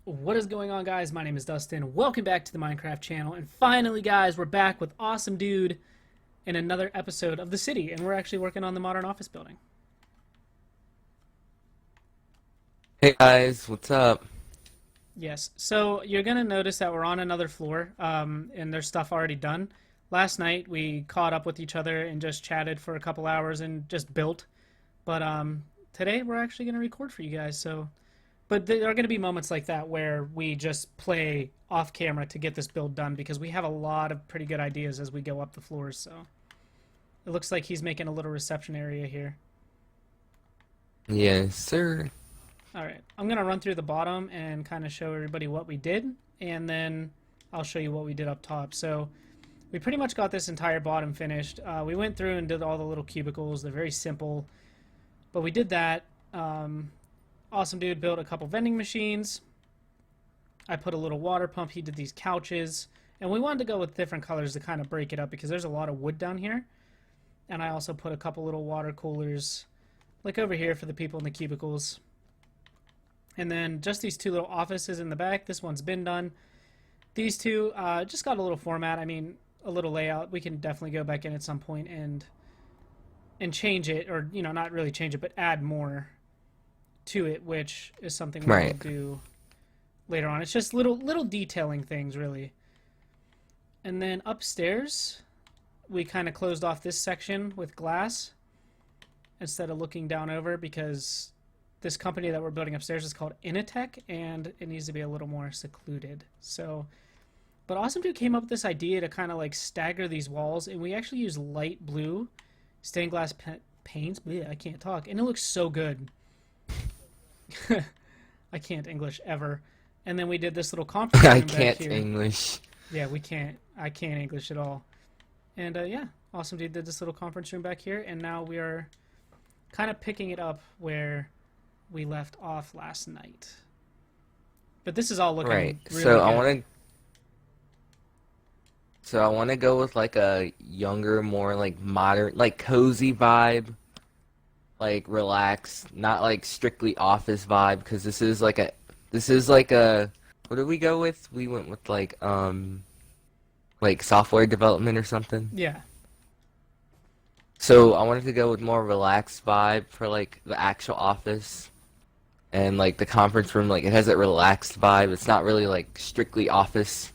What is going on, guys? My name is Dustin. Welcome back to the Minecraft channel. And finally, guys, we're back with Awesome Dude in another episode of The City. And we're actually working on the modern office building. Hey guys, what's up? Yes. So you're going to notice that we're on another floor, and there's stuff already done. Last night, we caught up with each other and just chatted for a couple hours and just built. But today, we're actually going to record for you guys. But there are going to be moments like that where we just play off camera to get this build done because we have a lot of pretty good ideas as we go up the floors. So it looks like he's making a little reception area here. Yes, sir. All right, I'm going to run through the bottom and kind of show everybody what we did, and then I'll show you what we did up top. So we pretty much got this entire bottom finished. We went through and did all the little cubicles. They're very simple, but we did that. Awesome Dude built a couple vending machines. I put a little water pump. He did these couches. And we wanted to go with different colors to kind of break it up because there's a lot of wood down here. And I also put a couple little water coolers like over here for the people in the cubicles. And then just these two little offices in the back. This one's been done. These two just got a little format. I mean, a little layout. We can definitely go back in at some point and change it. Or, you know, not really change it, but add more to it, which is something we'll do later on. It's just little detailing things, really. And then upstairs, we kind of closed off this section with glass instead of looking down over because this company that we're building upstairs is called Initech, and it needs to be a little more secluded. So, but Awesome Dude came up with this idea to kind of like stagger these walls, and we actually use light blue stained glass paints. Bleh, I can't talk, and it looks so good. I can't English ever. And then we did this little conference room I back can't here. English. Yeah, we can't. I can't English at all. And yeah, Awesome Dude did this little conference room back here, and now we are kind of picking it up where we left off last night. But this is all looking Right. really So good. I want to go with like a younger, more like modern, like cozy vibe. Like relaxed, not like strictly office vibe, because this is like a what did we go with? We went with like software development or something. Yeah. So I wanted to go with more relaxed vibe for like the actual office. And like the conference room, like it has that relaxed vibe. It's not really like strictly office.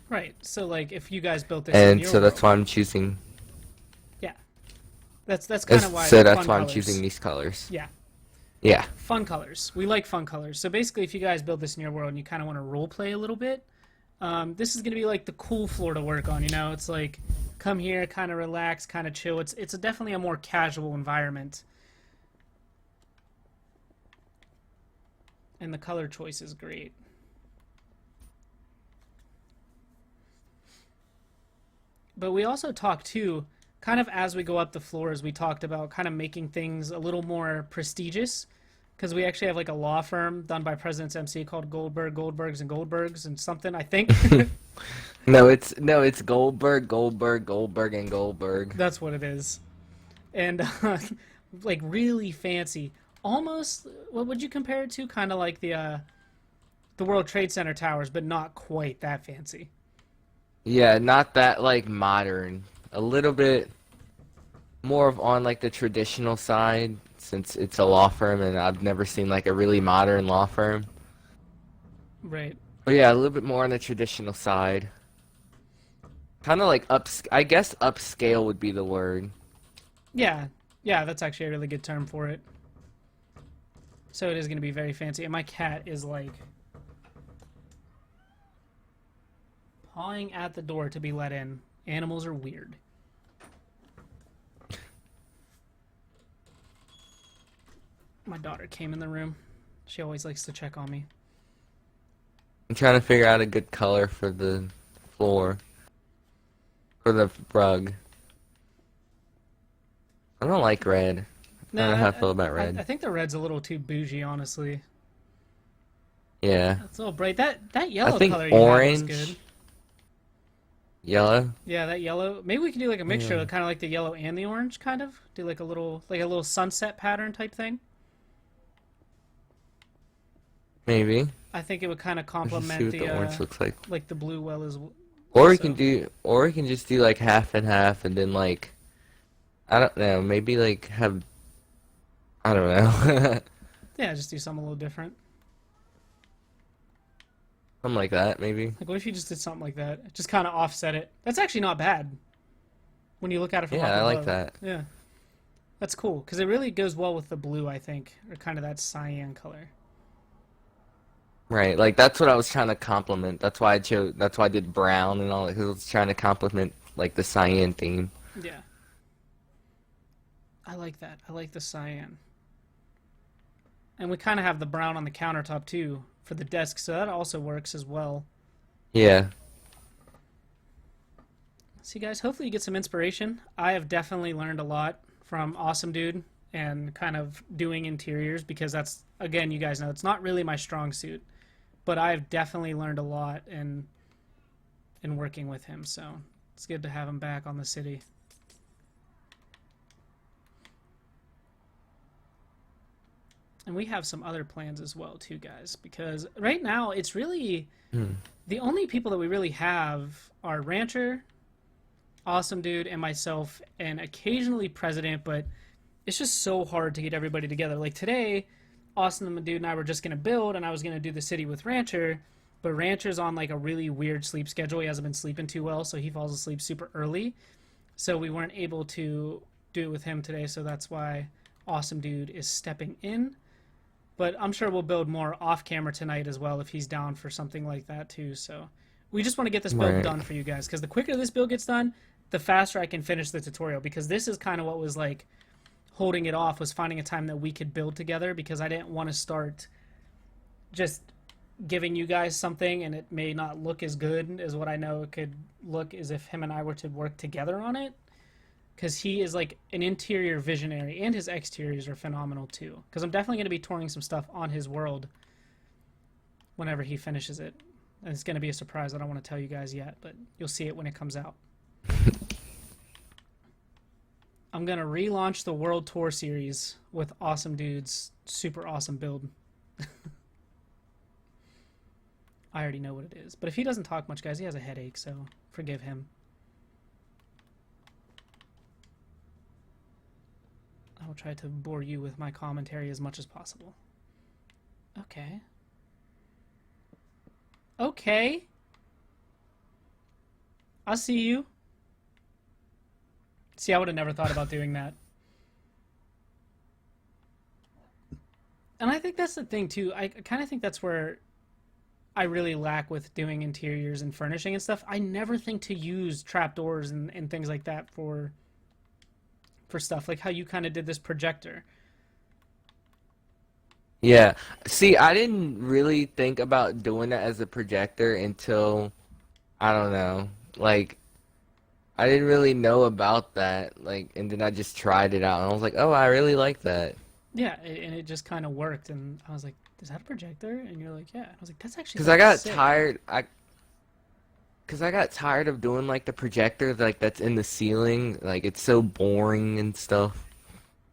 Right. So like if you guys built this in And your so that's world, why I'm choosing. yeah. That's kind of why So that's fun why I'm colors. choosing these colors. Yeah. Yeah. Fun colors. We like fun colors. So basically, if you guys build this in your world and you kind of want to role play a little bit, this is going to be like the cool floor to work on. You know, it's like come here, kind of relax, kind of chill. It's definitely a more casual environment. And the color choice is great. But we also talked too, kind of as we go up the floors, we talked about kind of making things a little more prestigious. Because we actually have like a law firm done by DustinsMC called Goldbergs and Goldbergs and something, I think. No, it's Goldberg, and Goldberg. That's what it is. And like really fancy. Almost, what would you compare it to? Kind of like the World Trade Center towers, but not quite that fancy. Yeah, not that like modern. A little bit more of on like the traditional side since it's a law firm and I've never seen like a really modern law firm. Right. But yeah, a little bit more on the traditional side. Kind of like I guess upscale would be the word. Yeah. Yeah, that's actually a really good term for it. So it is going to be very fancy. And my cat is like pawing at the door to be let in. Animals are weird. My daughter came in the room. She always likes to check on me. I'm trying to figure out a good color for the floor. For the rug. I don't like red. I don't know how I feel about red. I think the red's a little too bougie, honestly. Yeah. It's a little bright. That yellow I think color you had was orange. good. Yellow? Yeah, that yellow. Maybe we can do like a mixture, kind of like the yellow and the orange, kind of. Do like a little sunset pattern type thing. Maybe. I think it would kind of Let's just see complement what the orange looks like. the blue well as Or we can also. do, or we can just do like half and half, and then like I don't know, maybe like have I don't know, Yeah, just do something a little different. something like that maybe. Like, what if you just did something like that? Just kind of offset it. That's actually not bad when you look at it from up Yeah, I like above. that. Yeah, that's cool because it really goes well with the blue, I think, or kind of that cyan color. Right, like that's what I was trying to compliment. That's why I chose. That's why I did brown and all that. 'Cause I was trying to compliment like the cyan theme. Yeah, I like that. I like the cyan. And we kind of have the brown on the countertop too for the desk, so that also works as well. Yeah. See, guys, hopefully you get some inspiration. I have definitely learned a lot from Awesome Dude and kind of doing interiors because that's, again, you guys know, it's not really my strong suit. But I've definitely learned a lot in working with him, so it's good to have him back on the city. And we have some other plans as well, too, guys, because right now it's really Hmm. the only people that we really have are Rancher, Awesome Dude, and myself, and occasionally President, but it's just so hard to get everybody together. Like today, Awesome Dude and I were just going to build, and I was going to do the city with Rancher, but Rancher's on like a really weird sleep schedule. He hasn't been sleeping too well, so he falls asleep super early. So we weren't able to do it with him today, so that's why Awesome Dude is stepping in. But I'm sure we'll build more off camera tonight as well if he's down for something like that too. So we just want to get this build Right. done for you guys because the quicker this build gets done, the faster I can finish the tutorial because this is kind of what was like holding it off was finding a time that we could build together because I didn't want to start just giving you guys something and it may not look as good as what I know it could look as if him and I were to work together on it. Because he is like an interior visionary and his exteriors are phenomenal too. Because I'm definitely going to be touring some stuff on his world whenever he finishes it. And it's going to be a surprise. I don't want to tell you guys yet, but you'll see it when it comes out. I'm going to relaunch the World Tour series with Awesome Dude's super awesome build. I already know what it is. But if he doesn't talk much, guys, he has a headache, so forgive him. I will try to bore you with my commentary as much as possible. Okay. Okay. I see you. See, I would have never thought about doing that. And I think that's the thing, too. I kind of think that's where I really lack with doing interiors and furnishing and stuff. I never think to use trapdoors and things like that for stuff. Like how you kind of did this projector. Yeah. See, I didn't really think about doing that as a projector until I don't know. Like I didn't really know about that. Like, and then I just tried it out, and I was like, "Oh, I really like that." Yeah, and it just kind of worked. And I was like, is that a projector? And you're like, yeah. I was like, that's actually Because I fucking got sick. tired. Because I got tired of doing like the projector like that's in the ceiling. Like it's so boring and stuff.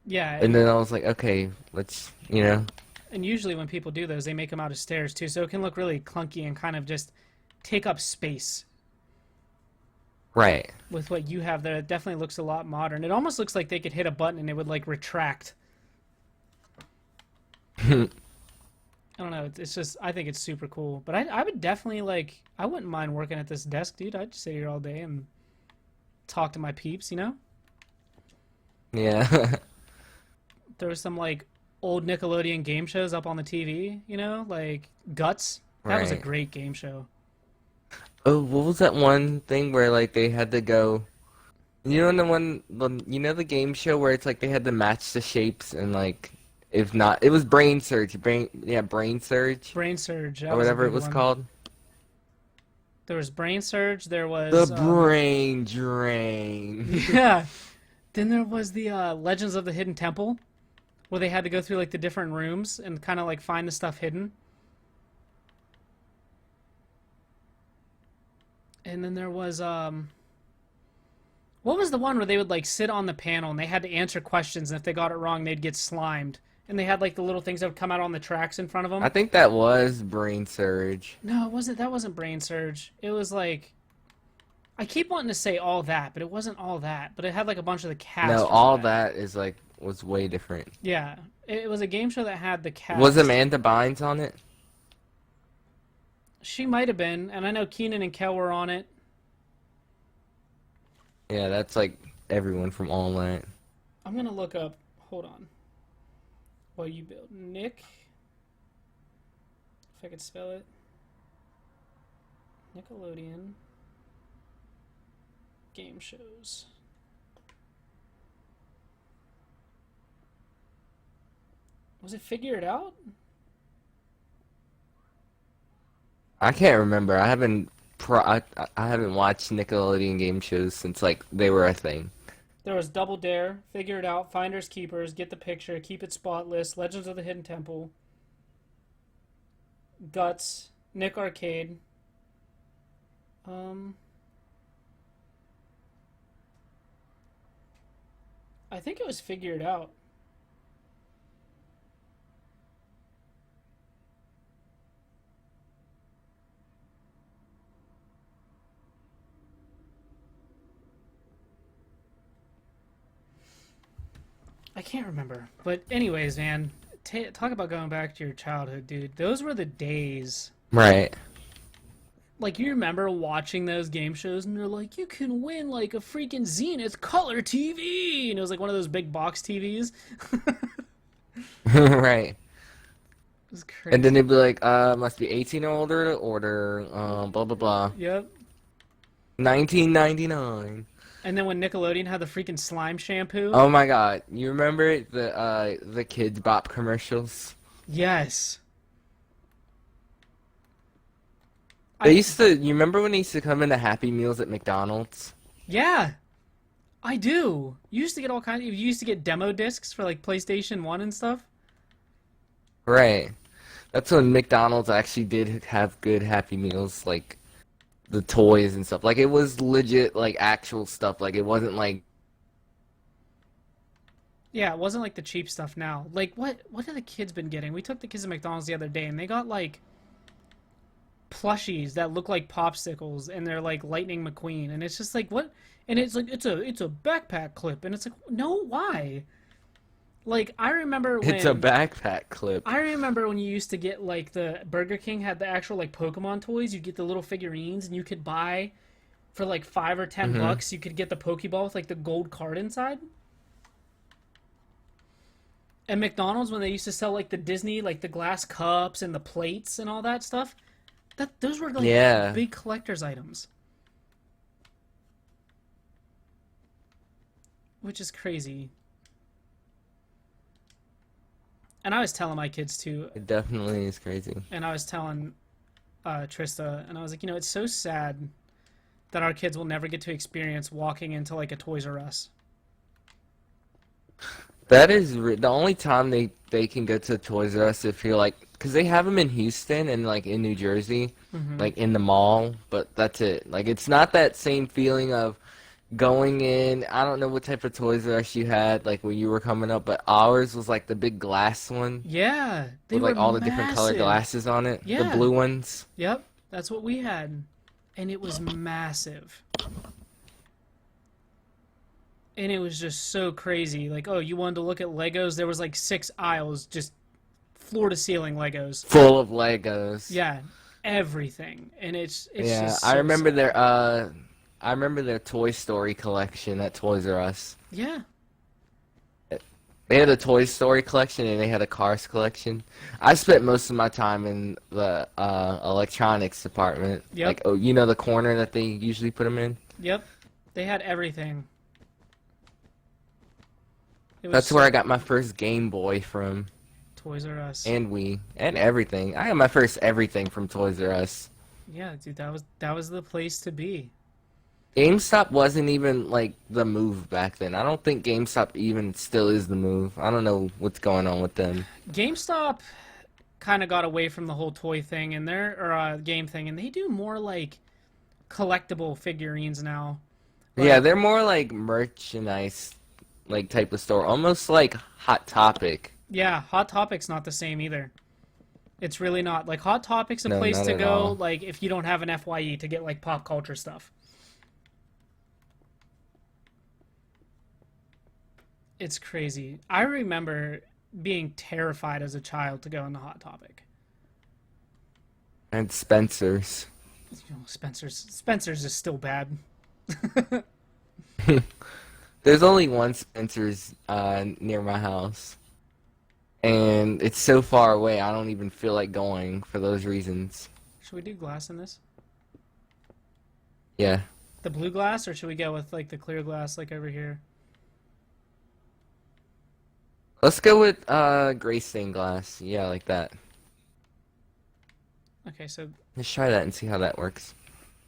Yeah, And then I was like, okay, let's, and usually when people do those, they make them out of stairs too, so it can look really clunky and kind of just take up space. Right. With what you have there, it definitely looks a lot modern. It almost looks like they could hit a button and it would like retract. I don't know. It's just I think it's super cool. But I would definitely like I wouldn't mind working at this desk, dude. I'd just sit here all day and talk to my peeps, you know? Yeah. There was some like old Nickelodeon game shows up on the TV, you know, like Guts. That was a Right. great game show. Oh, what was that one thing where like they had to go? You know the game show where it's like they had to match the shapes and like if not, it was Brain Surge, Brain Surge Brain Surge. That or was a whatever it good was one. called. There was Brain Surge. There The was Brain Drain. yeah. Then there was the Legends of the Hidden Temple, where they had to go through like the different rooms and kind of like find the stuff hidden. And then there was what was the one where they would like sit on the panel and they had to answer questions and if they got it wrong they'd get slimed and they had like the little things that would come out on the tracks in front of I them. think that was Brain Surge. No, it wasn't. That wasn't Brain Surge. It was like I keep wanting to say All That, but it wasn't All That. But it had like a bunch of the cast No, from all that. that is like was way different. Yeah, it was a game show that had the Was cast. Amanda Bynes on it? She might have been, and I know Keenan and Kel were on it. Yeah, that's like everyone from all that. I'm gonna look up. Hold on. While you build Nick, if I could spell it. Nickelodeon game shows. Was it Figure It Out? I can't remember. I haven't watched Nickelodeon game shows since like they were a thing. There was Double Dare, Figure It Out, Finders Keepers, Get the Picture, Keep It Spotless, Legends of the Hidden Temple, Guts, Nick Arcade. I think it was Figure It Out. I can't remember. But anyways, man, talk about going back to your childhood, dude. Those were the days. Right. Like, you remember watching those game shows and they're like, you can win like a freaking Zenith color TV. And it was like one of those big box TVs. Right. It was crazy. And then they'd be like, must be 18 or older to order, blah blah blah. Yep. 1999. And then when Nickelodeon had the freaking slime shampoo. Oh my god. You remember the Kids Bop commercials? Yes. You remember when they used to come into Happy Meals at McDonald's? Yeah. I do. You used to get all kinds. You used to get demo discs for like PlayStation 1 and stuff. Right. That's when McDonald's actually did have good Happy Meals, like the toys and stuff. Like it was legit, like actual stuff. Like it wasn't like Yeah, it wasn't like the cheap stuff now. Like what have the kids been getting? We took the kids to McDonald's the other day and they got like plushies that look like popsicles and they're like Lightning McQueen and it's just like what? And it's like it's a backpack clip and it's like no, why? Like I remember when it's a backpack clip. I remember when you used to get like the Burger King had the actual like Pokemon toys. You get the little figurines and you could buy for like $5 or $10. You could get the Pokeball with like the gold card inside. And McDonald's when they used to sell like the Disney like the glass cups and the plates and all that stuff. Those were like Yeah. big collector's items. Which is crazy. And I was telling my kids too, It definitely is crazy. and I was telling Trista, and I was like, it's so sad that our kids will never get to experience walking into like a Toys R Us. That is the only time they can go to Toys R Us if you're like, because they have them in Houston and like in New Jersey, like in the mall, but that's it. Like it's not that same feeling of going in. I don't know what type of Toys R Us you had like when you were coming up, but ours was like the big glass one Yeah, they with were like all the different color massive. glasses on it, the Yeah. blue ones. Yep, that's what we had, and it was massive. And it was just so crazy. Like, oh, you wanted to look at Legos? There was like 6 aisles, just floor to ceiling Legos. Full of Legos. Yeah, everything. And it's Yeah, just I so remember sad. I remember their Toy Story collection at Toys R Us. Yeah. They had a Toy Story collection and they had a Cars collection. I spent most of my time in the electronics department. Yep. Like, oh, you know the corner that they usually put them in? Yep. They had everything. It was That's where I got my first Game Boy from, Toys R Us. and Wii, and everything. I got my first everything from Toys R Us. Yeah, dude, that was the place to be. GameStop wasn't even like the move back then. I don't think GameStop even still is the move. I don't know what's going on with them. GameStop kind of got away from the whole toy thing and game thing, and they do more like collectible figurines now. Yeah, Like, they're more like merchandise, like type of store, almost like Hot Topic. Yeah, Hot Topic's not the same either. It's really not. Like, Hot Topic's a No, place not to at go, all. like, if you don't have an FYE to get, like, pop culture stuff. It's crazy. I remember being terrified as a child to go into Hot Topic. And Spencer's. You know, Spencer's is still bad. There's only one Spencer's near my house. And it's so far away, I don't even feel like going for those reasons. Should we do glass in this? Yeah. The blue glass, or should we go with, like, the clear glass, like, over here? Let's go with gray stained glass. Yeah, like that. Okay, so... Let's try that and see how that works.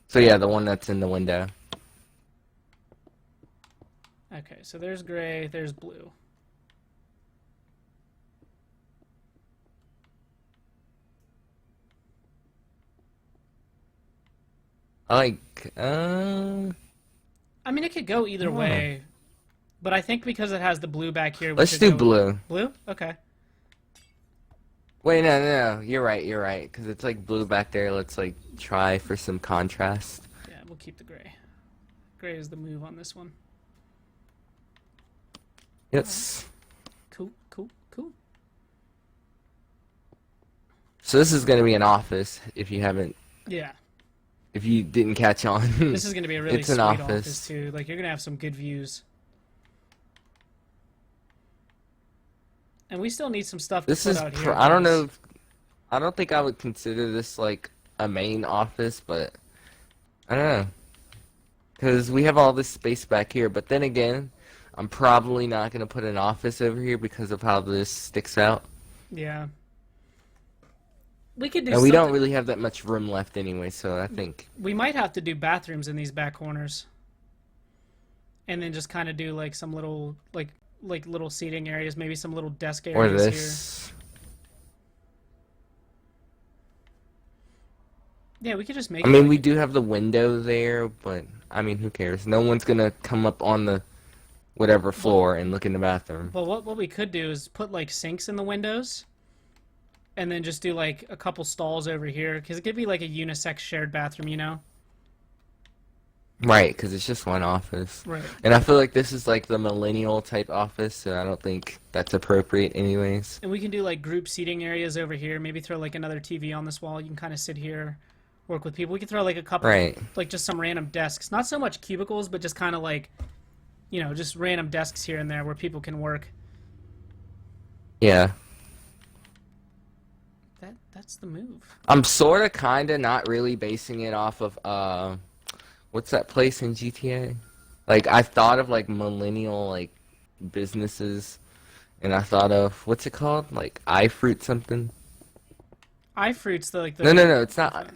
So yeah, the one that's in the window. Okay, so there's gray, there's blue. I like, I mean, it could go either way, but I think because it has the blue back here, we let's should do go blue. Blue? Okay. Wait, no. You're right. Because it's like blue back there. Let's like try for some contrast. Yeah, we'll keep the gray. Gray is the move on this one. Yes. Cool. So this is going to be an office if you haven't, Yeah. if you didn't catch on. This is going to be a really It's sweet an office, too. Like, you're going to have some good views. And we still need some stuff to This put is, out here. I don't know, I don't think I would consider this like a main office, but I don't know. Because we have all this space back here, but then again, I'm probably not going to put an office over here because of how this sticks out. Yeah. We could do And we don't something- really have that much room left anyway, so I think... We might have to do bathrooms in these back corners. And then just kind of do, like, some little, like little seating areas, maybe some little desk Or areas this. here. Yeah, we could just make I it mean, like- we do have the window there, but, I mean, who cares? No one's going to come up on the whatever floor and look in the bathroom. Well, what we could do is put, like, sinks in the windows. And then just do, like, a couple stalls over here. Because it could be, like, a unisex shared bathroom, you know? Right, because it's just one office. Right. And I feel like this is like the millennial type office, so I don't think that's appropriate anyways. And we can do, like, group seating areas over here. Maybe throw, like, another TV on this wall. You can kind of sit here, work with people. We could throw, like, a couple, Right. like, just some random desks. Not so much cubicles, but just kind of, like, you know, just random desks here and there where people can work. Yeah. That's the move. I'm sort of, kind of, not really basing it off of, what's that place in GTA? Like, I thought of, like, millennial, like, businesses, and I thought of, what's it called? Like, iFruit something? iFruit's the, like, the... No, it's not.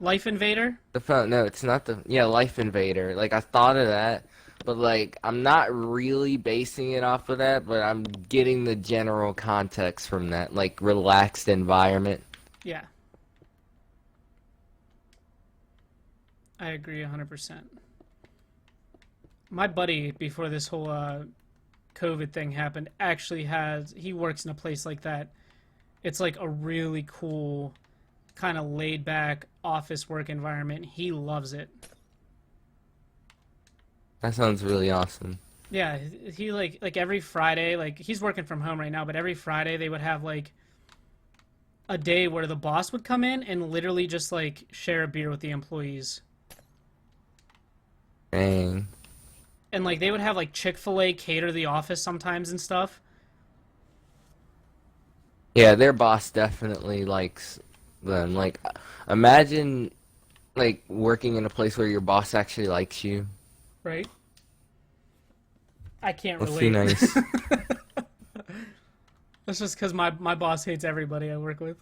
Life Invader? The phone, no, it's not the, yeah, Life Invader. Like, I thought of that, but, like, I'm not really basing it off of that, but I'm getting the general context from that, like, relaxed environment. Yeah. I agree 100%. My buddy, before this whole COVID thing happened, actually he works in a place like that. It's like a really cool, kind of laid back office work environment. He loves it. That sounds really awesome. Yeah, he like every Friday, like he's working from home right now, but every Friday they would have like a day where the boss would come in and literally just like share a beer with the employees. Dang. And like they would have like Chick-fil-A cater the office sometimes and stuff. Yeah, their boss definitely likes them. Like, imagine, like, working in a place where your boss actually likes you. Right? I can't Must relate. be nice. That's just because my boss hates everybody I work with.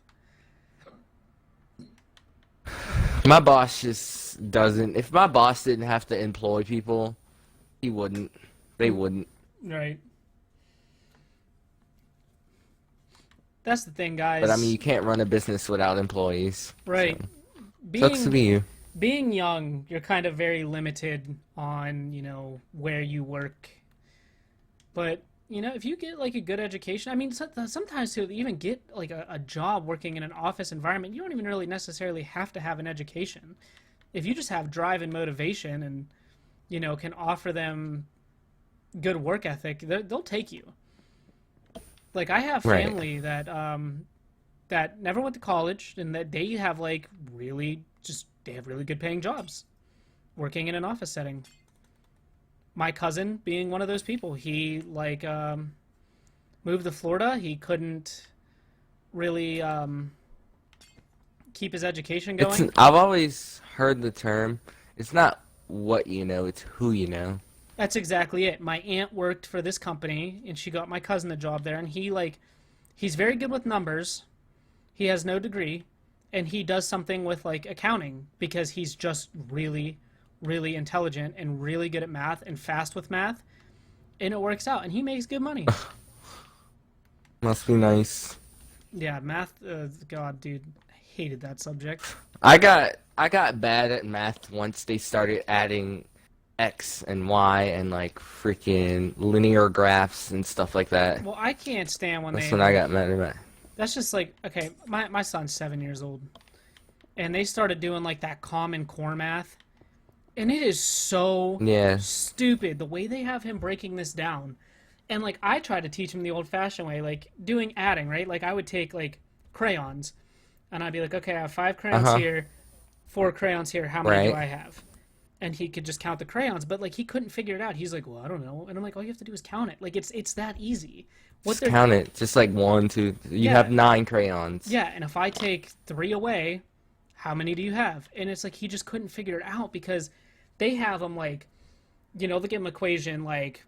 My boss just doesn't. If my boss didn't have to employ people, he wouldn't. They wouldn't. Right. That's the thing, guys. But I mean, you can't run a business without employees. Right. So. Sucks to be you. Being young, you're kind of very limited on, you know, where you work. But if you get like a good education, I mean, sometimes to even get like a job working in an office environment, you don't even really necessarily have to have an education. If you just have drive and motivation and, can offer them good work ethic, they'll take you. Like I have Right. family that never went to college and that they have like they have really good paying jobs working in an office setting. My cousin being one of those people, he like moved to Florida. He couldn't really keep his education It's going. I've always heard the term. It's not what you know, it's who you know. That's exactly it. My aunt worked for this company and she got my cousin a job there, and he's very good with numbers. He has no degree, and he does something with like accounting because he's just really, really intelligent and really good at math and fast with math, and it works out, and he makes good money. Must be nice. Yeah, math. God, dude, I hated that subject. I got bad at math once they started adding X and Y and like freaking linear graphs and stuff like that. Well, I can't stand when That's they. when I got mad at math. That's just like, okay, my son's 7 years old, and they started doing like that Common Core math, and it is so Yeah. stupid the way they have him breaking this down. And like I try to teach him the old-fashioned way, like doing adding, right? Like I would take like crayons, and I'd be like, okay, I have 5 crayons Uh-huh. here, 4 crayons here. How many do Right. I have? And he could just count the crayons, but like he couldn't figure it out. He's like, well, I don't know. And I'm like, all you have to do is count it. Like it's that easy. What Just they're count it. Just like 1, 2. You Yeah. have 9 crayons. Yeah, and if I take 3 away, how many do you have? And it's like he just couldn't figure it out because they have them like, they'll give him equation like,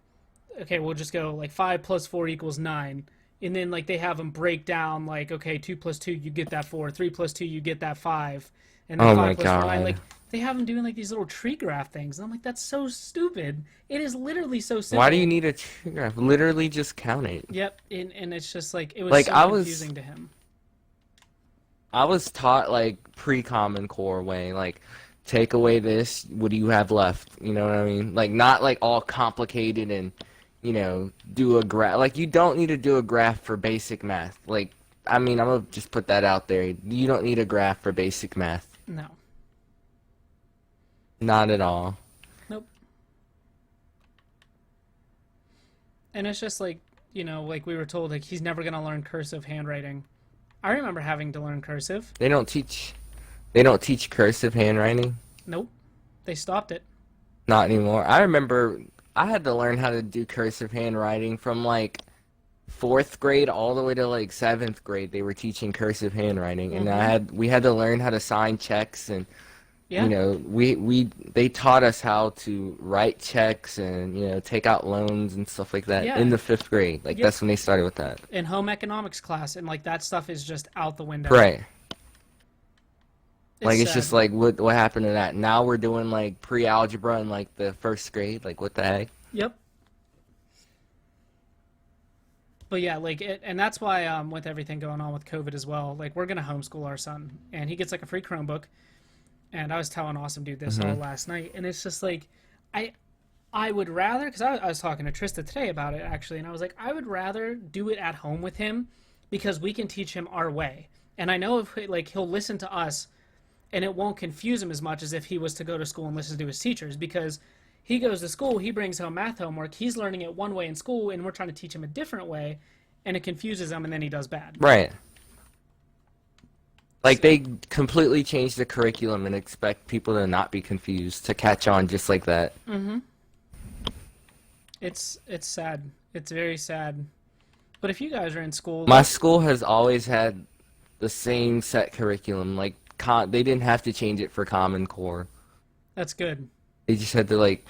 okay, we'll just go like 5 plus 4 equals 9. And then like they have them break down like, okay, 2 plus 2, you get that 4. 3 plus 2, you get that 5. And then Oh 5 my plus 4, 9. God. Like they have them doing like these little tree graph things. And I'm like, that's so stupid. It is literally so simple. Why do you need a tree graph? Literally just count it. Yep, and it's just like, it was Like, so I was- confusing to him. I was taught like pre-common core way, like take away this, what do you have left? You know what I mean? Like not like all complicated and do a graph. Like you don't need to do a graph for basic math. Like I mean, I'm gonna just put that out there. You don't need a graph for basic math. No. Not at all. Nope. And it's just like, like we were told, like he's never gonna learn cursive handwriting. I remember having to learn cursive. They don't teach cursive handwriting. Nope. They stopped it. Not anymore. I remember I had to learn how to do cursive handwriting from like 4th grade all the way to like 7th grade. They were teaching cursive handwriting, and we had to learn how to sign checks, and Yeah. they taught us how to write checks and take out loans and stuff like that Yeah. in the 5th grade. Like Yep. that's when they started with that. In home economics class, and like that stuff is just out the window. Right. It's Like it's sad. just like what happened to that? Now we're doing like pre-algebra in like the 1st grade. Like what the heck? Yep. But yeah, like and that's why with everything going on with COVID as well, like we're gonna homeschool our son, and he gets like a free Chromebook. And I was telling Awesome Dude this all last night, and it's just like, I would rather, because I was talking to Trista today about it actually, and I was like, I would rather do it at home with him because we can teach him our way, and I know if like he'll listen to us, and it won't confuse him as much as if he was to go to school and listen to his teachers, because he goes to school, he brings home math homework, he's learning it one way in school, and we're trying to teach him a different way, and it confuses him, and then he does bad. Right. Like they completely changed the curriculum and expect people to not be confused, to catch on just like that. Mm-hmm. It's sad. It's very sad. But if you guys are in school, My school has always had the same set curriculum. Like they didn't have to change it for Common Core. that's good. They just had to like,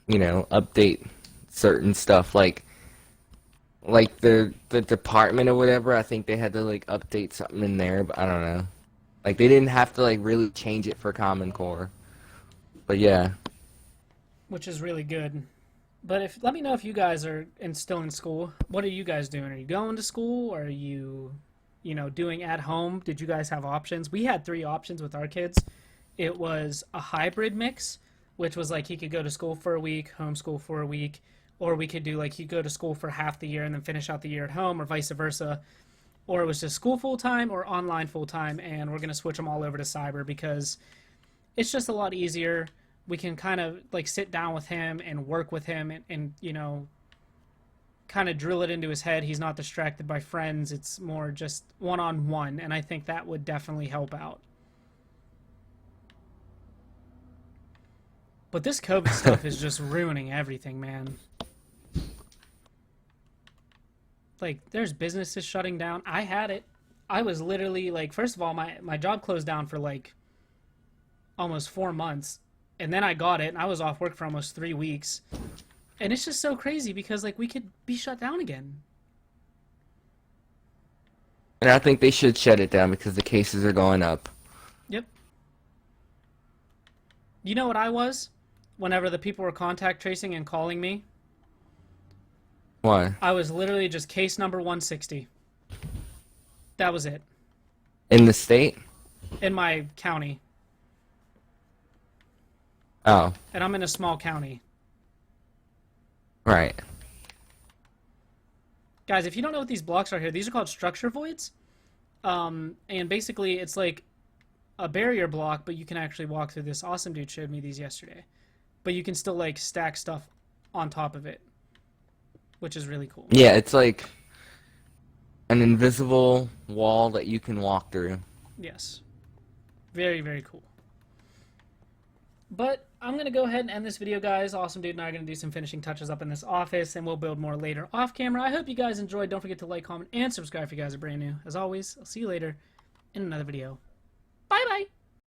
update certain stuff. Like the department or whatever. I think they had to like update something in there, but I don't know. Like they didn't have to like really change it for Common Core. But yeah. Which is really good. But let me know if you guys are still in school. What are you guys doing? Are you going to school? Or are you, doing at home? Did you guys have options? We had 3 options with our kids. It was a hybrid mix, which was like he could go to school for a week, homeschool for a week, Or we could do like you go to school for half the year and then finish out the year at home, or vice versa. Or it was just school full time or online full time, and we're going to switch them all over to cyber because it's just a lot easier. We can kind of like sit down with him and work with him and you know, kind of drill it into his head. He's not distracted by friends. It's more just one-on-one, and I think that would definitely help out. But this COVID stuff is just ruining everything, man. Like, there's businesses shutting down. I had it. I was literally, like, first of all, my job closed down for, like, almost 4 months. And then I got it, and I was off work for almost 3 weeks. And it's just so crazy because, like, we could be shut down again. And I think they should shut it down because the cases are going up. Yep. You know what I was? Whenever the people were contact tracing and calling me, Why? I was literally just case number 160. That was it. In the state? In my county. Oh, And I'm in a small county. right. Guys, if you don't know what these blocks are here, these are called structure voids. And basically, it's like a barrier block, but you can actually walk through this. Awesome dude showed me these yesterday. But you can still, like, stack stuff on top of it, which is really cool. Yeah, it's like an invisible wall that you can walk through. Yes. Very, very cool. But I'm going to go ahead and end this video, guys. Awesome dude and I are going to do some finishing touches up in this office, and we'll build more later off camera. I hope you guys enjoyed. Don't forget to like, comment, and subscribe if you guys are brand new. As always, I'll see you later in another video. Bye-bye!